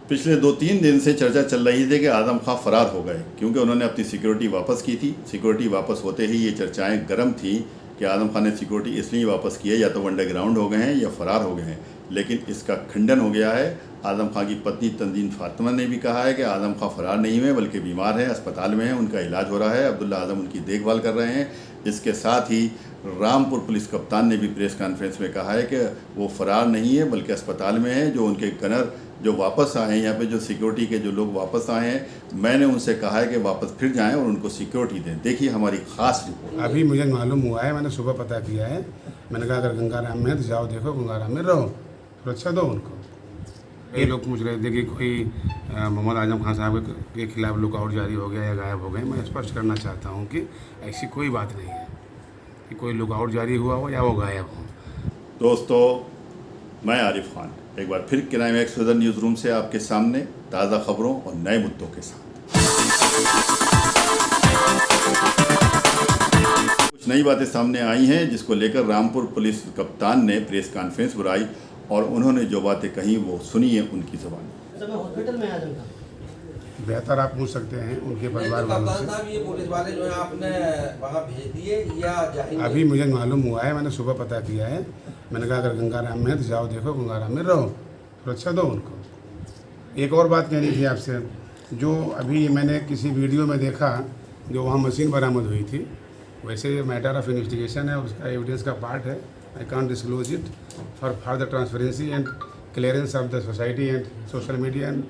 पिछले 2-3 दिन से चर्चा चल रही थी कि आजम खां फरार हो गए, क्योंकि उन्होंने अपनी सिक्योरिटी वापस की थी। सिक्योरिटी वापस होते ही ये चर्चाएं गर्म थी कि आजम खान ने सिक्योरिटी इसलिए वापस की है, या तो अंडरग्राउंड हो गए हैं या फरार हो गए हैं। लेकिन इसका खंडन हो गया है। आजम खां की पत्नी तंजीन फातिमा ने भी कहा है कि आजम खां फरार नहीं हुए, बल्कि बीमार हैं, अस्पताल में हैं, उनका इलाज हो रहा है, अब्दुल्ला आजम उनकी देखभाल कर रहे हैं। इसके साथ ही रामपुर पुलिस कप्तान ने भी प्रेस कॉन्फ्रेंस में कहा है कि वो फरार नहीं है, बल्कि अस्पताल में है। जो उनके गनर जो वापस आए हैं, यहाँ पे जो सिक्योरिटी के जो लोग वापस आए हैं, मैंने उनसे कहा है कि वापस फिर जाएं और उनको सिक्योरिटी दें। देखिए हमारी ख़ास रिपोर्ट। अभी मुझे मालूम हुआ है, मैंने सुबह पता किया है। मैंने कहा अगर गंगाराम में है तो जाओ देखो, गंगाराम में रहो, सुरक्षा दो उनको। ये लोग पूछ रहे थे कि कोई मोहम्मद आजम खान साहब के खिलाफ लुकआउट जारी हो गया या गायब हो गए। मैं स्पष्ट करना चाहता हूँ कि ऐसी कोई बात नहीं है कि कोई लुकआउट जारी हुआ हो या वो गायब हो। दोस्तों, मैं आरिफ खान एक बार फिर क्राइमैक्स वेदर न्यूज़ रूम से आपके सामने ताज़ा खबरों और नए मुद्दों के साथ। कुछ नई बातें सामने आई हैं जिसको लेकर रामपुर पुलिस कप्तान ने प्रेस कॉन्फ्रेंस बुलाई और उन्होंने जो बातें कही वो सुनिए उनकी ज़बान। हॉस्पिटल में आजम था। बेहतर आप पूछ सकते हैं उनके परिवार वालों से। ये पुलिस वाले जो है आपने वहाँ भेज दिए या जाएंगे? अभी मुझे मालूम हुआ है, मैंने सुबह पता किया है। मैंने कहा अगर गंगाराम में है तो जाओ देखो, गंगाराम में रहो, सुरक्षा दो उनको। एक और बात कहनी थी आपसे, जो अभी मैंने किसी वीडियो में देखा जो वहाँ मशीन बरामद हुई थी, वैसे मैटर ऑफ इन्वेस्टिगेशन है, उसका एविडेंस का पार्ट है। I can't disclose it for the transparency and clearance of the society and social media and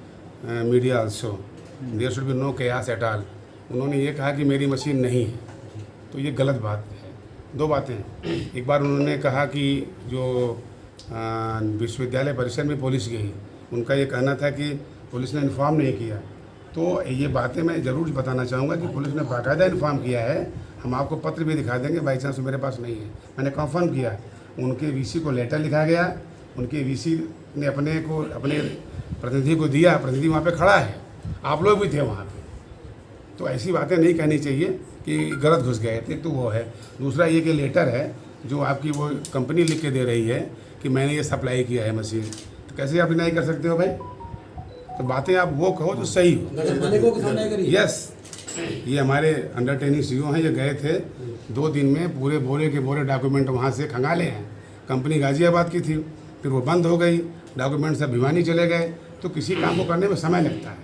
media also. There should be no chaos at all. उन्होंने ये कहा कि मेरी मशीन नहीं है, तो ये गलत बात है। दो बातें, एक बार उन्होंने कहा कि जो विश्वविद्यालय परिसर में पुलिस गई, उनका ये कहना था कि पुलिस ने इन्फॉर्म नहीं किया। तो ये बातें मैं ज़रूर बताना चाहूँगा कि पुलिस ने बाकायदा इन्फॉर्म किया है। हम आपको पत्र भी दिखा देंगे, बाई चांस मेरे पास नहीं है, मैंने कंफर्म किया। उनके वीसी को लेटर लिखा गया, उनके वीसी ने अपने प्रतिनिधि को दिया, प्रतिनिधि वहाँ पे खड़ा है, आप लोग भी थे वहाँ पे। तो ऐसी बातें नहीं कहनी चाहिए कि गलत घुस गए थे। तो वो है। दूसरा ये कि लेटर है जो आपकी वो कंपनी लिख के दे रही है कि मैंने ये सप्लाई किया है मशीन, तो कैसे आप डिनाई कर सकते हो भाई? तो बातें आप वो कहो जो सही हो। यस, ये हमारे अंडर ट्रेनिंग सीईओ हैं, ये गए थे 2 दिन में पूरे बोरे के बोरे डॉक्यूमेंट वहाँ से खंगाले हैं। कंपनी गाजियाबाद की थी, फिर वो बंद हो गई, डॉक्यूमेंट सब भिवानी चले गए। तो किसी काम को करने में समय लगता है।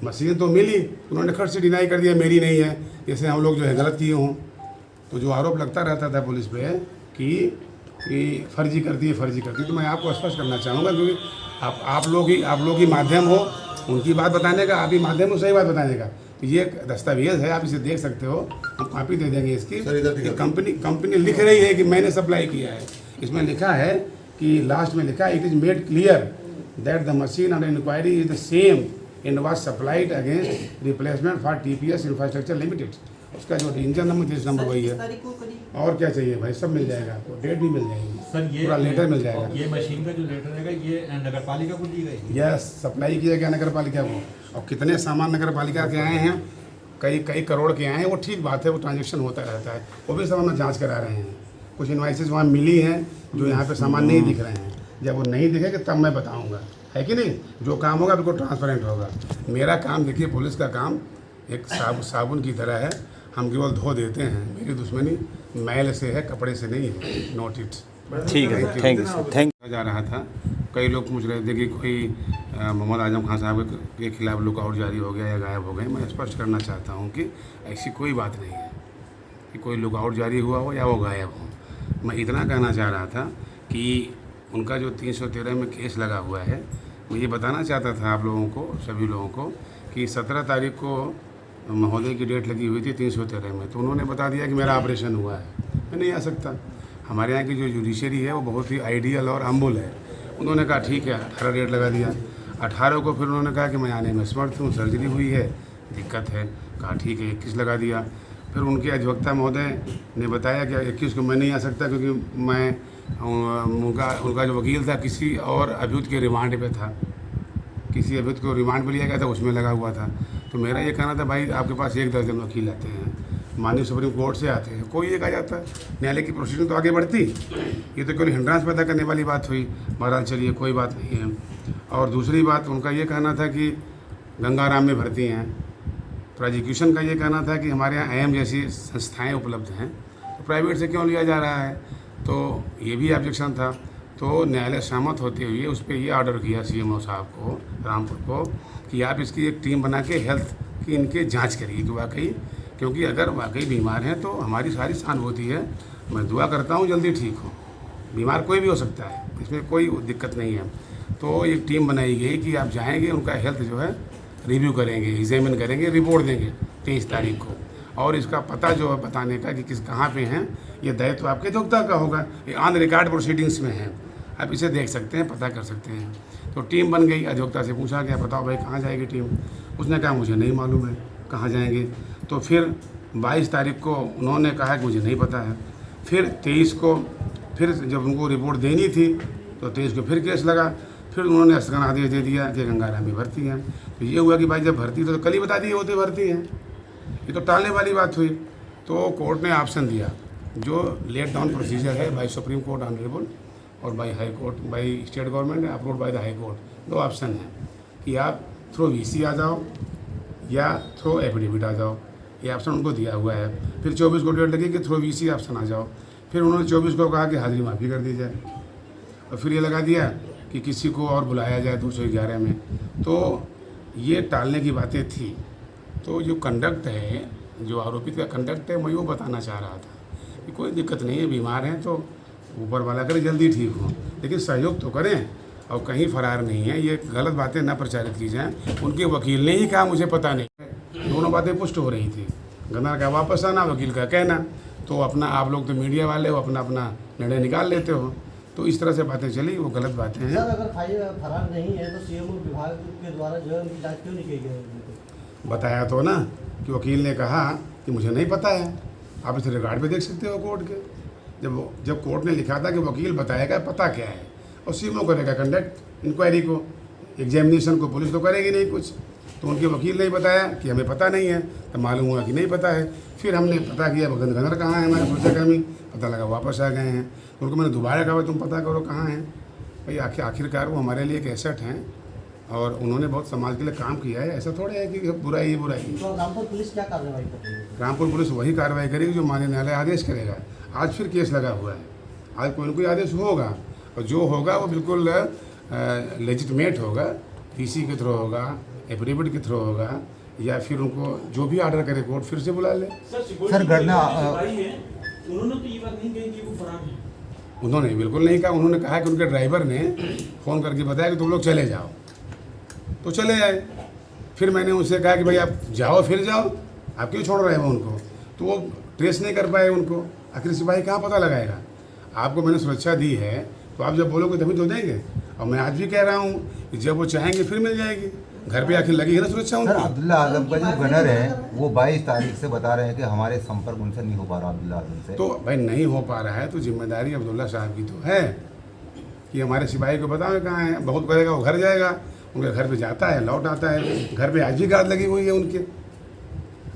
मशीन तो मिली, उन्होंने खर्च से डिनाई कर दिया मेरी नहीं है, जैसे हम लोग जो है गलत किए हों। तो जो आरोप लगता रहता था पुलिस पे कि फर्जी करती है, तो मैं आपको स्पष्ट करना चाहूँगा, क्योंकि आप लोग ही माध्यम हो उनकी बात बताने का, आप ही माध्यम हो सही बात बताने का। तो ये एक दस्तावेज है, आप इसे देख सकते हो, हम कॉपी दे देंगे इसकी। कंपनी लिख रही है कि मैंने सप्लाई किया है। इसमें लिखा है कि लास्ट में लिखा है, it is made clear that the machine under inquiry is the same and was supplied against replacement for TPS Infrastructure Limited। उसका जो इंजन नंबर 30 नंबर वही है। और क्या चाहिए भाई, सब मिल जाएगा आपको, डेट भी मिल जाएगी सर, ये पूरा लेटर मिल जाएगा। ये मशीन का जो लेटर रहेगा ये नगर पालिका को दी गई? यस, सप्लाई किया गया नगर पालिका को। और कितने सामान नगर पालिका के आए हैं, कई करोड़ के आए हैं, वो ठीक बात है, वो ट्रांजेक्शन होता रहता है, वो भी सब हम जाँच करा रहे हैं। कुछ इन्वाइसेस वहाँ मिली हैं जो यहाँ पर सामान नहीं दिख रहे हैं। जब वो नहीं दिखेगा तब मैं बताऊँगा, है कि नहीं? जो काम होगा बिल्कुल ट्रांसपेरेंट होगा। मेरा काम देखिए, पुलिस का काम एक साबुन की तरह है, हम केवल धो देते हैं। मेरी दुश्मनी मैल से है, कपड़े से नहीं है। Note it. ठीक है, थैंक यू। जा रहा था, कई लोग पूछ रहे थे कि कोई मोहम्मद आजम खान साहब के खिलाफ लुकआउट जारी हो गया या गायब हो गए। मैं स्पष्ट करना चाहता हूँ कि ऐसी कोई बात नहीं है कि कोई लुकआउट जारी हुआ हो या वो गायब हो। मैं इतना कहना चाह रहा था कि उनका जो 313 में केस लगा हुआ है, मैं ये बताना चाहता था आप लोगों को, सभी लोगों को, कि 17 तारीख को महोदय की डेट लगी हुई थी 313 में। तो उन्होंने बता दिया कि मेरा ऑपरेशन हुआ है, मैं नहीं आ सकता। हमारे यहाँ की जो जुडिशरी है वो बहुत ही आइडियल और हम्बल है। उन्होंने कहा ठीक है, 18 डेट लगा दिया। 18 को फिर उन्होंने कहा कि मैं आने में असमर्थ हूँ, सर्जरी हुई है, दिक्कत है। कहा ठीक है, 21 लगा दिया। फिर उनके अधिवक्ता महोदय ने बताया कि 21 को मैं नहीं आ सकता, क्योंकि मैं उनका जो वकील था किसी और अभियुक्त के रिमांड पे था, किसी अभियुक्त को रिमांड पे लिया गया था, उसमें लगा हुआ था। तो मेरा ये कहना था भाई आपके पास 1 दर्जन वकील आते हैं, माननीय सुप्रीम कोर्ट से आते हैं, कोई एक आ जाता, न्यायालय की प्रोसीडिंग तो आगे बढ़ती। ये तो केवल हिंड्रांस पैदा करने वाली बात हुई। बहरहाल चलिए, कोई बात नहीं है। और दूसरी बात उनका ये कहना था कि गंगाराम में भर्ती हैं। प्रोसिक्यूशन का ये कहना था कि हमारे यहाँ IIM जैसी संस्थाएं उपलब्ध हैं, तो प्राइवेट से क्यों लिया जा रहा है, तो ये भी ऑब्जेक्शन था। तो न्यायालय सहमत होते हुए उस पर ये ऑर्डर किया CMO साहब को, रामपुर को, कि आप इसकी एक टीम बना के हेल्थ की इनके जांच करिए कि वाकई, क्योंकि अगर वाकई बीमार हैं तो हमारी सारी सहानुभूति है। मैं दुआ करता हूँ जल्दी ठीक हो, बीमार कोई भी हो सकता है, इसमें कोई दिक्कत नहीं है। तो एक टीम बनाई गई कि आप जाएंगे, उनका हेल्थ जो है रिव्यू करेंगे, एग्जामिन करेंगे, रिपोर्ट देंगे 23 तारीख को, और इसका पता जो है बताने का कि किस कहाँ पे हैं, ये दायित्व तो आपके अधिवक्ता का होगा। ये ऑन रिकॉर्ड प्रोसीडिंग्स में है, आप इसे देख सकते हैं, पता कर सकते हैं। तो टीम बन गई, अधिवक्ता से पूछा गया बताओ भाई कहाँ जाएगी टीम, उसने कहा मुझे नहीं मालूम है कहाँ जाएंगे। तो फिर 22 तारीख को उन्होंने कहा कि मुझे नहीं पता है। फिर 23 को फिर जब उनको रिपोर्ट देनी थी तो 23 को फिर केस लगा, फिर उन्होंने स्थगन आदेश दे दिया कि गंगाराम में भर्ती हैं। तो ये हुआ कि भाई जब भर्ती तो कल ही बता दिए होते भर्ती हैं, ये तो टालने वाली बात हुई। तो कोर्ट ने ऑप्शन दिया, जो लेट डाउन प्रोसीजर है बाई सुप्रीम कोर्ट ऑनरेबल और by high court, by state government approved by the high court. 2 option हैं कि आप थ्रू VC आ जाओ या थ्रू एफिडेविट आ जाओ, ये ऑप्शन उनको दिया हुआ है। फिर 24 को डेट लगी कि थ्रू VC ऑप्शन आ जाओ। फिर उन्होंने 24 को कहा कि हाजिरी माफ़ी कर दी जाए, और फिर ये लगा दिया कि किसी को और बुलाया जाए 211 में। तो ये टालने की बातें थी। तो जो कंडक्ट है, जो आरोपित का कंडक्ट है, मैं वो बताना चाह रहा था कि कोई दिक्कत नहीं है, बीमार हैं तो ऊपर वाला करे जल्दी ठीक हो, लेकिन सहयोग तो करें और कहीं फरार नहीं है। ये गलत बातें ना प्रचारित की जाएं। उनके वकील ने ही कहा मुझे पता नहीं, दोनों बातें पुष्ट हो रही थी। गंदा का वापस आना, वकील का कहना, तो अपना आप लोग तो मीडिया वाले हो, अपना अपना निर्णय निकाल लेते हो। तो इस तरह से बातें चली, वो गलत बातें हैं। सर अगर फरार नहीं है तो CMO विभाग के द्वारा जो है उनकी जाँच क्यों नहीं की गई? बताया तो ना कि वकील ने कहा कि मुझे नहीं पता है, आप इस रिकॉर्ड पे देख सकते हो कोर्ट के। जब कोर्ट ने लिखा था कि वकील बताएगा पता क्या है, और CMO करेगा कंडक्ट इंक्वायरी को, एग्जामिनेशन को पुलिस तो करेगी नहीं कुछ। तो उनके वकील ने बताया कि हमें पता नहीं है, तो मालूम हुआ कि नहीं पता है। फिर हमने पता किया गंदर कहाँ है, हमारे सुरक्षाकर्मी, पता लगा वापस आ गए हैं। तो उनको मैंने दोबारा कहा तुम पता करो कहाँ हैं भाई। आखिरकार वो हमारे लिए एक एसेट हैं और उन्होंने बहुत समाज के लिए काम किया है। ऐसा थोड़ा है कि बुराई ही बुराई। तो रामपुर पुलिस क्या कार्रवाई कर रही है? रामपुर पुलिस वही कार्रवाई करेगी जो माननीय न्यायालय आदेश करेगा। आज फिर केस लगा हुआ है, आज कोई न कोई आदेश होगा, और जो होगा वो बिल्कुल लेजिटमेट होगा, VC के थ्रू होगा, एफिडेविट के थ्रू होगा, या फिर उनको जो भी ऑर्डर करे कोर्ट फिर से बुला ले। सर घटना उन्होंने तो ये बात नहीं कही कि वो फरार है। उन्होंने बिल्कुल नहीं कहा। उन्होंने कहा कि उनके ड्राइवर ने फ़ोन करके बताया कि तुम लोग चले जाओ, तो चले आए। फिर मैंने उनसे कहा कि भाई आप जाओ, फिर जाओ, आप क्यों छोड़ रहे हो उनको? तो वो ट्रेस नहीं कर पाए उनको। आखिर सिपाही कहाँ पता लगाएगा? आपको मैंने सुरक्षा दी है, तो आप जब बोलोगे तभी तो देंगे। और मैं आज भी कह रहा हूँ कि जब वो चाहेंगे फिर मिल जाएगी। घर पे आखिर लगी है ना सुरक्षा सर उनकी। अब्दुल्ला आजम का जो गनर है वो 22 तारीख से बता रहे हैं कि हमारे संपर्क उनसे नहीं हो पा रहा अब्दुल्ला आजम से। तो भाई नहीं हो पा रहा है तो जिम्मेदारी अब्दुल्ला साहब की तो है कि हमारे सिपाही को बताओ कहाँ है। बहुत करेगा वो घर जाएगा, उनके घर पे जाता है, लौट आता है। घर पे आज भी गार्ड लगी हुई है उनके।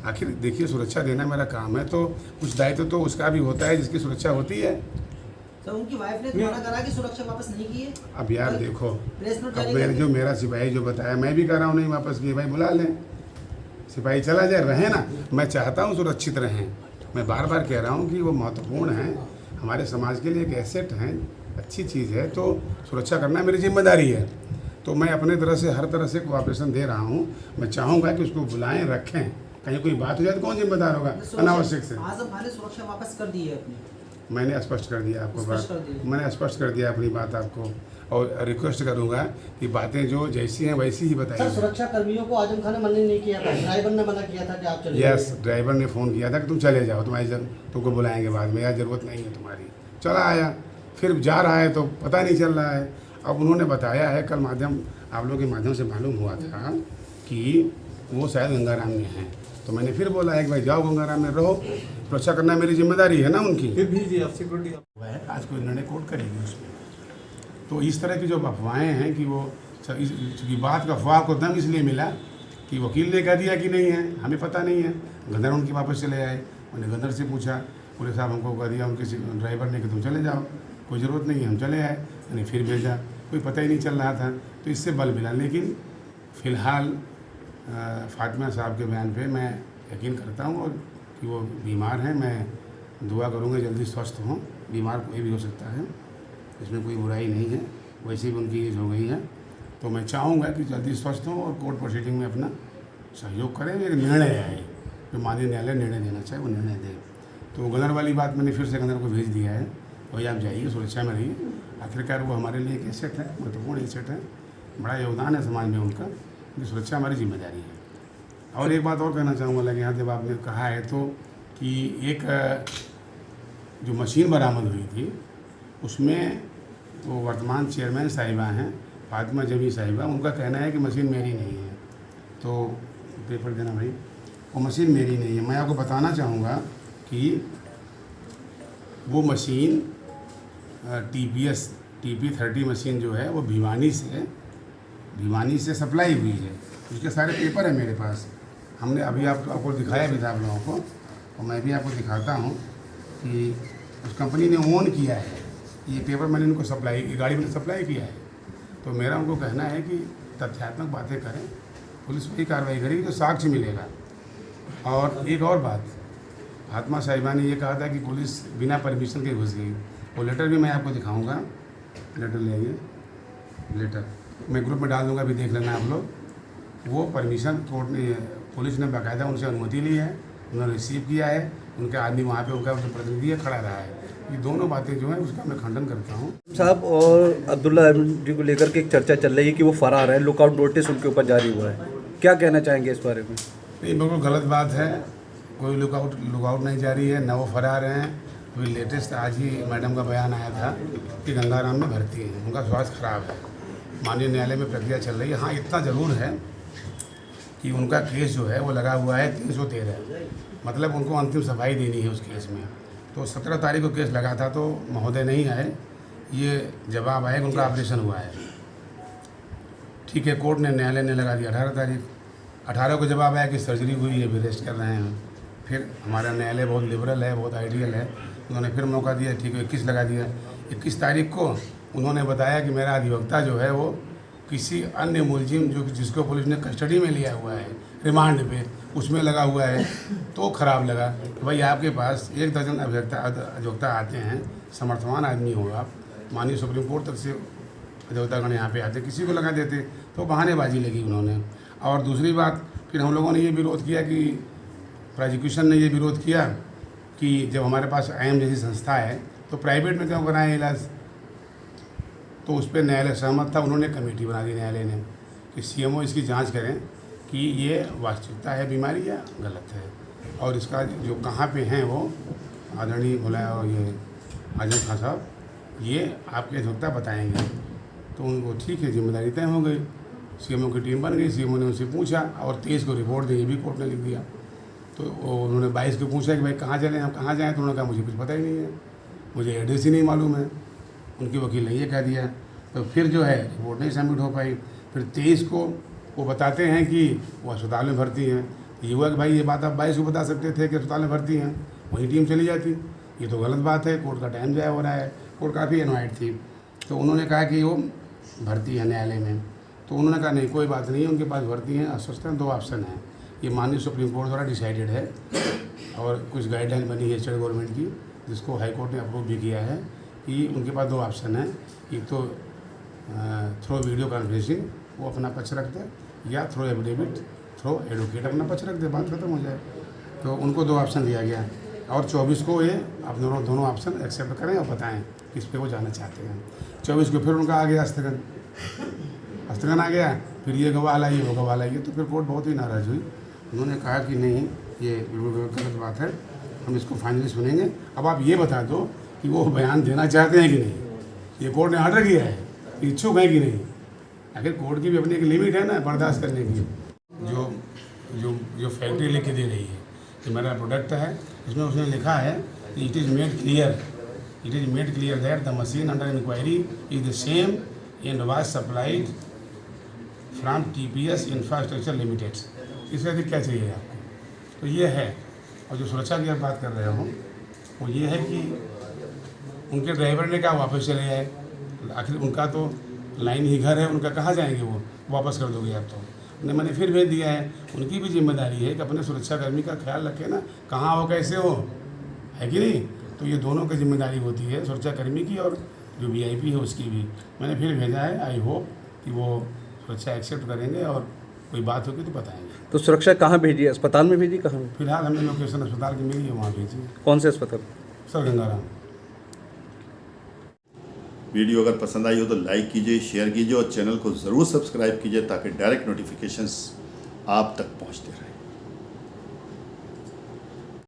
आखिर देखिए, सुरक्षा देना मेरा काम है, तो कुछ दायित्व तो उसका भी होता है जिसकी सुरक्षा होती है। सर उनकी वाइफ ने मना करा कि सुरक्षा वापस नहीं की है। अब यार देखो, प्रेस नोट अब जारी जो मेरा सिपाही जो बताया, मैं भी कह रहा हूँ नहीं वापस किए, भाई बुला लें, सिपाही चला जाए, रहे ना। मैं चाहता हूँ सुरक्षित रहें। मैं बार बार कह रहा हूँ कि वो महत्वपूर्ण हैं, हमारे समाज के लिए एक एसेट हैं, अच्छी चीज़ है, तो सुरक्षा करना मेरी जिम्मेदारी है। तो मैं अपने तरह से हर तरह से कोऑपरेशन दे रहा हूँ। मैं चाहूँगा कि उसको बुलाएं, रखें। कहीं कोई बात हो जाए तो कौन जिम्मेदार होगा अनावश्यक से? आजम खान ने सुरक्षा वापस कर दी है अपनी। मैंने स्पष्ट कर दिया आपको स्पष्ट कर बात, दिया। मैंने स्पष्ट कर दिया अपनी बात आपको, और रिक्वेस्ट करूंगा कि बातें जो जैसी हैं वैसी ही सर बताइए। सुरक्षा कर्मियों को आजम खान ने मना नहीं किया था, ड्राइवर ने मना किया था कि आप चले यस, ड्राइवर ने फ़ोन किया था कि तुम चले जाओ, तुमको बुलाएंगे बाद में, यार ज़रूरत नहीं है तुम्हारी। चला आया, फिर जा रहा है तो पता नहीं चल रहा है। अब उन्होंने बताया है, कल आप लोगों के माध्यम से मालूम हुआ था कि वो शायद गंगाराम में हैं। तो मैंने फिर बोला है कि भाई जाओ गंगाराम में रहो, सुरक्षा करना मेरी जिम्मेदारी है ना उनकी। फिर भी जी आप सिक्योरिटी आज कोई निर्णय कोर्ट करेगी उसमें। तो इस तरह की जो अफवाहें हैं कि वो की बात का अफवाह को दम इसलिए मिला कि वकील ने कह दिया कि नहीं है, हमें पता नहीं है। गंदर उनके वापस चले आए। मैंने गंदर से पूछा, पुलिस साहब हमको कह दिया उनके ड्राइवर ने कि तुम चले जाओ, कोई ज़रूरत नहीं है, हम चले आए। मैंने फिर भेजा, कोई पता ही नहीं चल रहा था, तो इससे बल मिला। लेकिन फ़िलहाल फातिमा साहब के बयान पे मैं यकीन करता हूँ और कि वो बीमार हैं। मैं दुआ करूँगा जल्दी स्वस्थ हों। बीमार कोई भी हो सकता है, इसमें कोई बुराई नहीं है, वैसे भी उनकी एज हो गई है। तो मैं चाहूँगा कि जल्दी स्वस्थ हों और कोर्ट प्रोसीडिंग में अपना सहयोग करें। एक निर्णय आए जो माननीय न्यायालय निर्णय देना चाहे वो निर्णय दे। तो गनर वाली बात मैंने फिर से गनर को भेज दिया है, वही आप जाइए, सुरक्षा में रहिए। आखिरकार वो हमारे लिए एक एसेट है, महत्वपूर्ण एसेट है, बड़ा योगदान है समाज में उनका, उनकी सुरक्षा हमारी जिम्मेदारी है। और एक बात और कहना चाहूँगा, लगे यहाँ जब आपने कहा है तो कि एक जो मशीन बरामद हुई थी उसमें वो वर्तमान चेयरमैन साहिबा हैं फातिमा जबी साहिबा, उनका कहना है कि मशीन मेरी नहीं है। तो पेपर देना भाई, वो मशीन मेरी नहीं है। मैं आपको बताना चाहूँगा कि वो मशीन TP30 मशीन जो है वो भिवानी से सप्लाई हुई है। उसके सारे पेपर हैं मेरे पास, हमने अभी आपको दिखाया भी था आप लोगों को, और मैं भी आपको दिखाता हूँ कि उस कंपनी ने ओन किया है ये पेपर। मैंने इनको सप्लाई, गाड़ी में सप्लाई किया है। तो मेरा उनको कहना है कि तथ्यात्मक बातें करें, पुलिस वही कार्रवाई करेगी तो साक्ष्य मिलेगा। और एक और बात, फातिमा साहिबा ने ये कहा था कि पुलिस बिना परमिशन के घुस गई। वो लेटर भी मैं आपको दिखाऊंगा, लेटर लेंगे, लेटर मैं ग्रुप में डाल दूंगा, अभी देख लेना आप लोग। वो परमिशन कोर्ट ने, पुलिस ने बाकायदा उनसे अनुमति ली है, उन्होंने रिसीव किया है, उनका आदमी वहाँ पे उनका जो प्रतिनिधि है खड़ा रहा है। ये दोनों बातें जो हैं उसका मैं खंडन करता हूँ। साहब और अब्दुल्ला अहमद जी को लेकर के एक चर्चा चल रही है कि वो फरार है, लुकआउट नोटिस उनके ऊपर जारी हुआ है, क्या कहना चाहेंगे इस बारे में? नहीं, बिल्कुल गलत बात है, कोई लुकआउट नहीं जारी है, न वो फरार हैं। अभी लेटेस्ट आज ही मैडम का बयान आया था कि गंगाराम में भर्ती हैं, उनका स्वास्थ्य खराब है, माननीय न्यायालय में प्रक्रिया चल रही है। हाँ, इतना ज़रूर है कि उनका केस जो है वो लगा हुआ है 313, मतलब उनको अंतिम सफाई देनी है उस केस में। तो 17 तारीख को केस लगा था, तो महोदय नहीं आए, ये जवाब आए कि उनका ऑपरेशन हुआ है। ठीक है, कोर्ट ने, न्यायालय ने लगा दिया 18 तारीख, 18 को जवाब आया कि सर्जरी हुई है, अभी रेस्ट कर रहे हैं। फिर हमारा न्यायालय बहुत लिबरल है, बहुत आइडियल है, उन्होंने फिर मौका दिया, ठीक है 21 लगा दिया। 21 तारीख को उन्होंने बताया कि मेरा अधिवक्ता जो है वो किसी अन्य मुलजिम जो जिसको पुलिस ने कस्टडी में लिया हुआ है रिमांड पे, उसमें लगा हुआ है। तो ख़राब लगा कि भाई आपके पास 1 दर्जन अधिवक्ता आते हैं, समर्थवान आदमी हो आप, माननीय सुप्रीम कोर्ट तक से अधिवक्तागण यहाँ पे आते, किसी को लगा देते, तो बहानेबाजी लगी उन्होंने। और दूसरी बात, फिर हम लोगों ने ये विरोध किया कि प्रोसिक्यूशन ने ये विरोध किया कि जब हमारे पास IM जैसी संस्था है तो प्राइवेट में क्यों कराएं इलाज। तो उस पर न्यायालय सहमत था, उन्होंने कमेटी बना दी न्यायालय ने कि CMO इसकी जांच करें कि ये वास्तविकता है बीमारी या गलत है, और इसका जो कहाँ पे हैं वो आदरणीय बोला और ये आजम खान साहब ये आपके अधिवक्ता बताएंगे। तो वो ठीक है, जिम्मेदारी तय हो गई, CMO की टीम बन गई, CMO ने उनसे पूछा और 23 को रिपोर्ट दी, ये भी कोर्ट ने लिख दिया। तो उन्होंने 22 को पूछा कि भाई कहाँ चलें, हम कहाँ जाएँ, तो उन्होंने कहा मुझे कुछ पता ही नहीं है, मुझे एड्रेस ही नहीं मालूम है। उनके वकील ने ये कह दिया, तो फिर जो है रिपोर्ट नहीं सबमिट हो पाई। फिर 23 को वो बताते हैं कि वो अस्पताल में भर्ती हैं। ये हुआ कि भाई ये बात आप 22 को बता सकते थे कि अस्पताल में भर्ती हैं, वही टीम चली जाती। ये तो गलत बात है, कोर्ट का टाइम ज़ाया हो रहा है, कोर्ट काफ़ी इन्वाइट थी। तो उन्होंने कहा कि वो भर्ती है न्यायालय में, तो उन्होंने कहा नहीं कोई बात नहीं है, उनके पास भर्ती हैं, अस्वस्थ हैं, 2 ऑप्शन हैं। ये माननीय सुप्रीम कोर्ट द्वारा डिसाइडेड है और कुछ गाइडलाइन बनी है स्टेट गवर्नमेंट की, जिसको हाई कोर्ट ने अप्रूव भी किया है कि उनके पास 2 ऑप्शन हैं, एक तो थ्रो वीडियो कॉन्फ्रेंसिंग वो अपना पक्ष रखते हैं, या थ्रो एफिडेविट, थ्रो एडवोकेट अपना पक्ष रखते, बात खत्म हो जाए। तो उनको 2 ऑप्शन दिया गया और 24 को ये आप दोनों ऑप्शन एक्सेप्ट करें और बताएं किस पे वो जाना चाहते हैं। 24 को फिर उनका आ गया स्थगन आ गया, फिर ये गवाह लाइए वो गवाह लाइए। तो फिर कोर्ट बहुत ही नाराज़ हुई, उन्होंने कहा कि नहीं ये बिल्कुल गलत बात है, हम इसको फाइनली सुनेंगे। अब आप ये बता दो कि वो बयान देना चाहते हैं कि नहीं, ये कोर्ट ने ऑर्डर किया है, इच्छुक है कि नहीं। आखिर कोर्ट की भी अपनी एक लिमिट है ना बर्दाश्त करने की। जो फैक्ट्री लिख के दे रही है कि मेरा प्रोडक्ट है, इसमें उसने लिखा है it is made clear that the machine under inquiry is the same and was supplied from TPS infrastructure limited. इससे अधिक क्या चाहिए आपको? तो ये है। और जो सुरक्षा की आप बात कर रहे हो वो ये है कि उनके ड्राइवर ने कहा वापस चले आए, आखिर उनका तो लाइन ही घर है उनका, कहाँ जाएंगे वो, वापस कर दोगे आप तो। मैंने फिर भेज दिया है। उनकी भी जिम्मेदारी है कि अपने सुरक्षाकर्मी का ख्याल रखें ना, कहाँ हो कैसे हो, है कि नहीं। तो ये दोनों की जिम्मेदारी होती है, सुरक्षाकर्मी की और जो VIP है उसकी भी। मैंने फिर भेजा है, आई होप कि वो सुरक्षा एक्सेप्ट करेंगे और कोई बात होगी तो बताएंगे। तो सुरक्षा कहाँ भेजी है, अस्पताल में भेजी, कहाँ में? फिलहाल हमने लोकेशन अस्पताल की मिली है, वहाँ भेजी है, कौन से अस्पताल? सर गंगाराम। वीडियो अगर पसंद आई हो तो लाइक कीजिए, शेयर कीजिए और चैनल को ज़रूर सब्सक्राइब कीजिए ताकि डायरेक्ट नोटिफिकेशंस आप तक पहुंचते रहें।